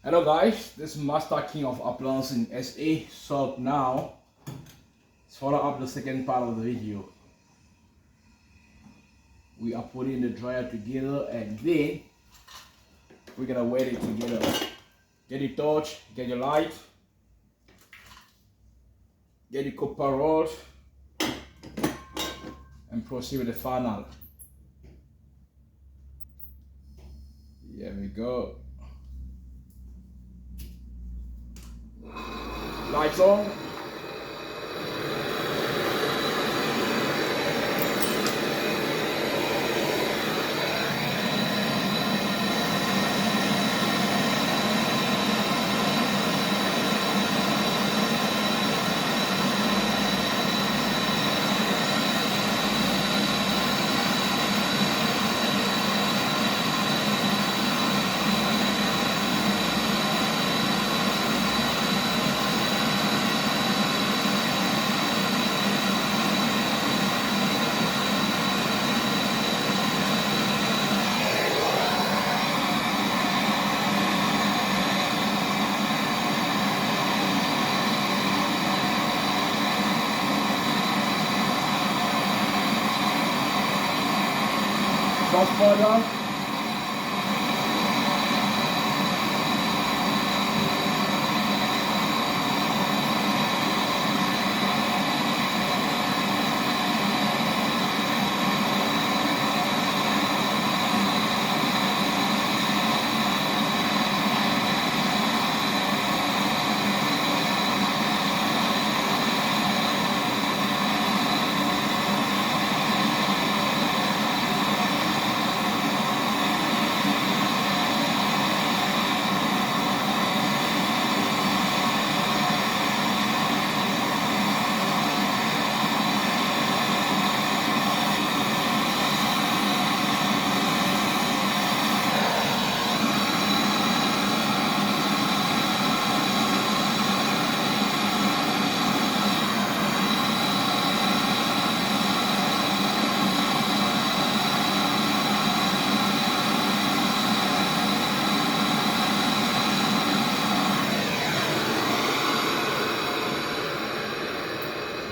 Hello guys, this is Master King of Appliance in SA. So now, let's follow up the second part of the video. We are putting the dryer together and then we're gonna wet it together. Get your torch, get your light, get your copper rod and proceed with the final. Here we go. Lights on. Transponder.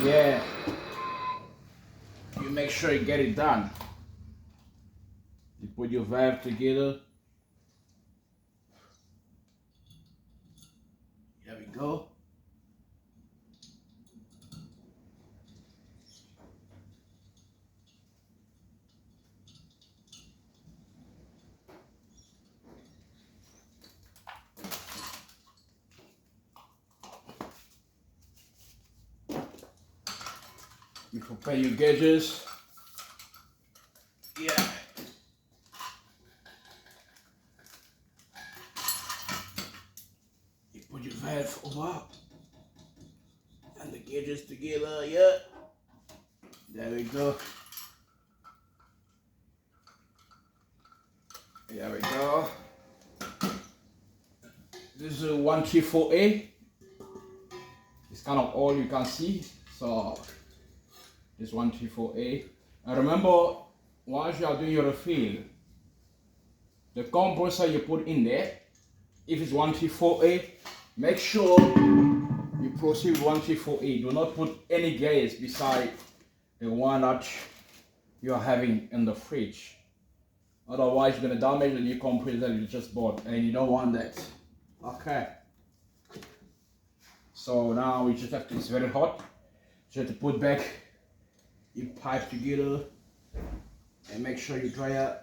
Yeah, you make sure you get it done. You put your valve together. Here we go. You prepare your gauges. Yeah. You put your valve over and the gauges together. Yeah. There we go. There we go. This is a 134A. It's kind of all you can see. So this 134A. And remember, once you are doing your refill, the compressor you put in there, if it's 134A, make sure you proceed with 134A. Do not put any gas beside the one that you are having in the fridge. Otherwise, you're going to damage the new compressor you just bought, and you don't want that. Okay. So now we just have to, it's very hot. So you have to put back your pipe together and make sure you dry it,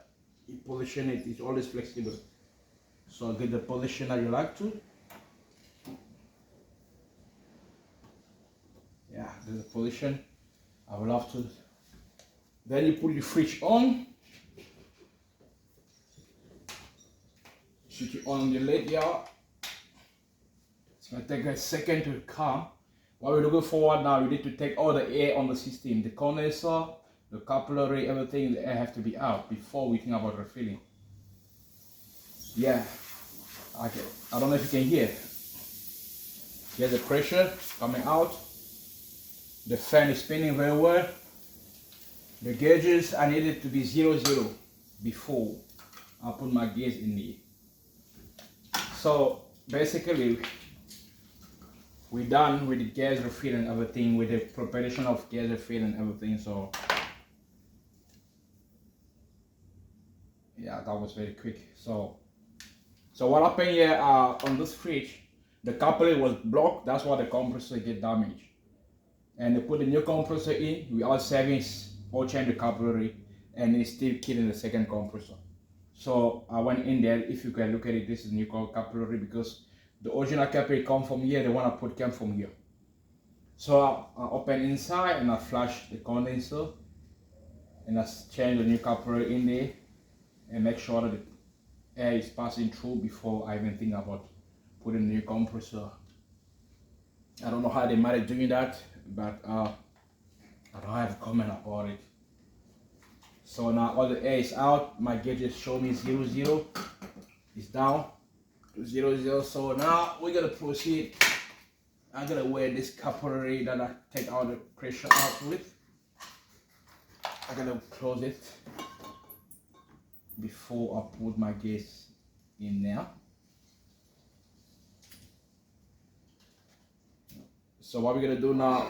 you position it, it's always flexible. So get the position that you like to. Yeah, there's a position. I will have to. Then you put your fridge on. Switch it on the lid here. It's going to take a second to calm. What we're looking forward now, we need to take all the air on the system, the condenser, the capillary, everything, the air have to be out before we think about refilling. Yeah, okay. I don't know if you can hear. Here's the pressure coming out. The fan is spinning very well. The gauges, I need it to be 0, 0 before I put my gauge in there. So basically we're done with the gas refill and everything, with the preparation of gas refill and everything. So yeah, that was very quick. So what happened here on this fridge, the coupler was blocked. That's why the compressor get damaged. And they put the new compressor in without savings or change the coupler, and it's still killing the second compressor. So I went in there. If you can look at it, this is new coupler, because the original coupler come from here, the one I put came from here. So I open inside and I flush the condenser and I change the new coupler in there and make sure that the air is passing through before I even think about putting the new compressor. I don't know how they managed doing that, but I don't have a comment about it. So now all the air is out. My gauges show me 0, it's down to 0. So now we're gonna proceed. I'm gonna wear this capillary that I take all the pressure out with. I'm gonna close it before I put my gauge in there. So what we're gonna do now,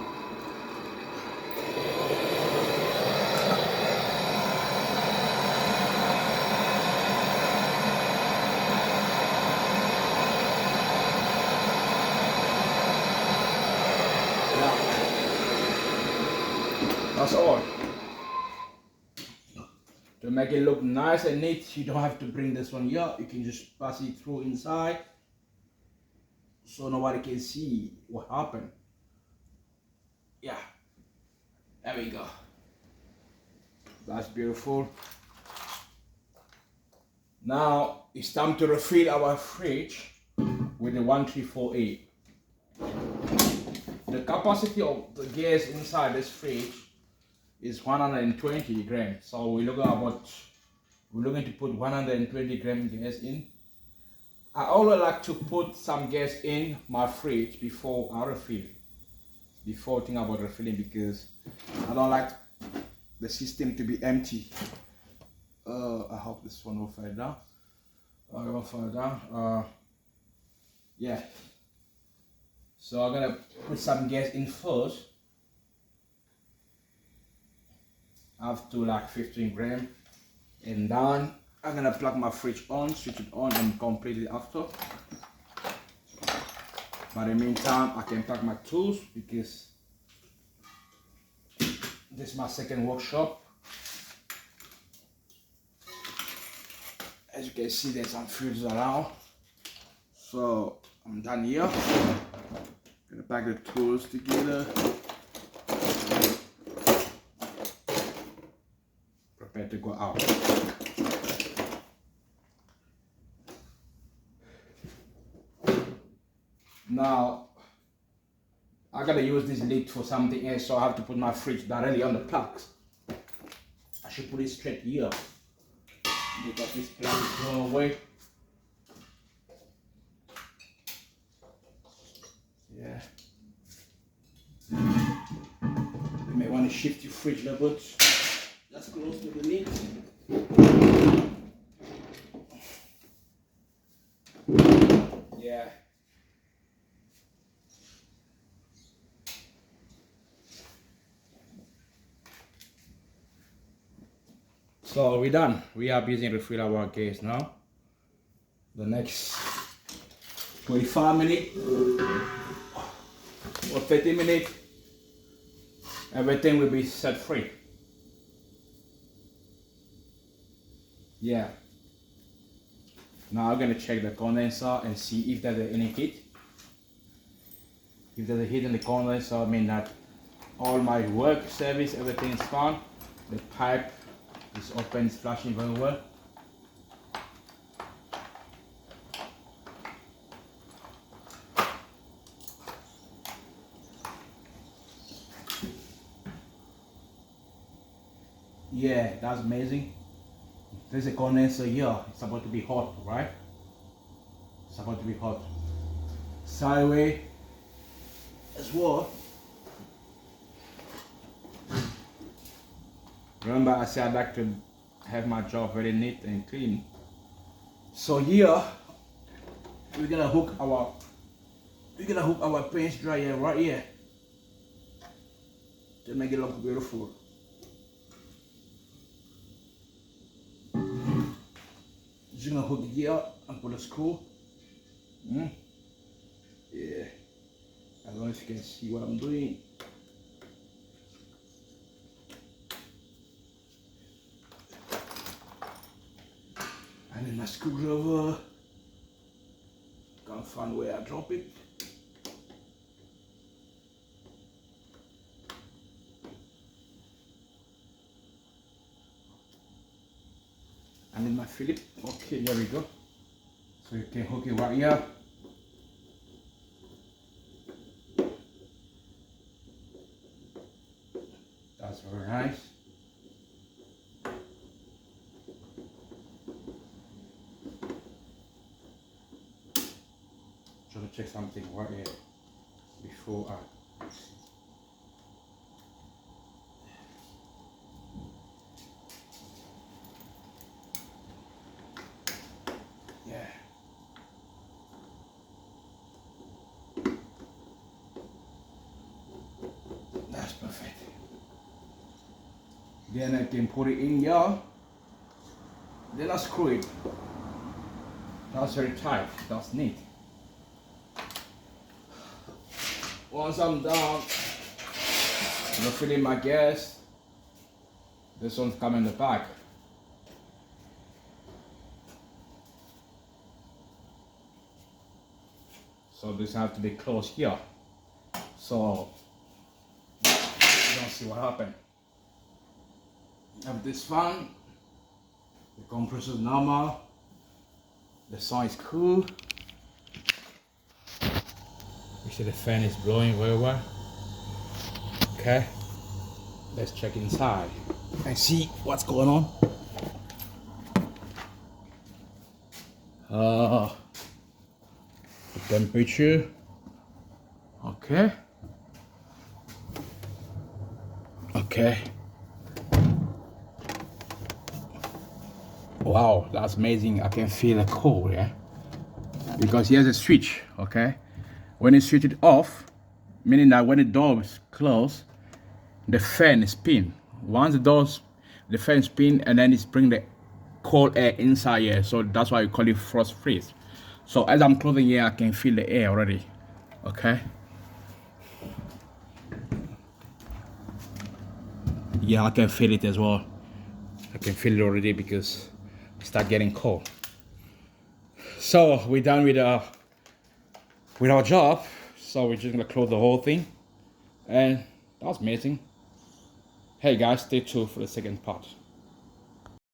that's all. To make it look nice and neat, you don't have to bring this one here. You can just pass it through inside so nobody can see what happened. Yeah, there we go. That's beautiful. Now it's time to refill our fridge with the 134A. The capacity of the gas inside this fridge is 120 grams. So we're looking to put 120 gram gas in. I always like to put some gas in my fridge before I refill, before thinking about refilling, because I don't like the system to be empty. I hope this one will fall down. I will fall down. Yeah. So I'm gonna put some gas in first. Up to like 15 grams, and then I'm gonna plug my fridge on, switch it on, and complete it after. But in the meantime, I can pack my tools because this is my second workshop. As you can see, there's some fuels around. So I'm done here. Gonna pack the tools together. Prepare to go out. Now I gotta use this lid for something else, so I have to put my fridge directly on the plugs. I should put it straight here because this plug is going away. Yeah. You may want to shift your fridge a little bit. That's close to the lid. Yeah. So we're done. We are busy refill our gas now. The next 25 minutes or 30 minutes, everything will be set free. Yeah. Now I'm gonna check the condenser and see if there's any heat. If there's a heat in the condenser, I mean that all my work, service, everything is fine. The pipe is open, it's flushing very well. Yeah, that's amazing. There's a condenser here. It's about to be hot, right? It's about to be hot. Sideways as well. Remember, I said I'd like to have my job very neat and clean. So here, we're gonna hook our paint dryer right here to make it look beautiful. Just gonna hook it here and put a screw. Yeah, I don't know if you can see what I'm doing. And then my screwdriver. Can't find where I drop it. And then my Philip. Okay, there we go. So you can hook it right here. That's very nice. Trying to check something right here before I. Yeah. That's perfect. Then I can put it in here. Then I screw it. That's very tight. That's neat. Once I'm done, I'm gonna fill in my gas. This one's coming in the back. So this have to be closed here. So you don't see what happened. Have this fan. The compressor is normal. The sound is cool. You see the fan is blowing very well. Okay, let's check inside and see what's going on. The temperature. Okay. Okay. Wow, that's amazing. I can feel the cold, yeah? Because here's a switch, okay? When you switch it off, meaning that when the door is closed, the fan spin. Once the fan spin, and then it's bring the cold air inside here. So that's why we call it frost freeze. So as I'm closing here, I can feel the air already, okay? Yeah, I can feel it as well. I can feel it already because it start getting cold. So we're done with our job. So we're just gonna close the whole thing, and that was amazing. Hey guys, stay tuned for the second part.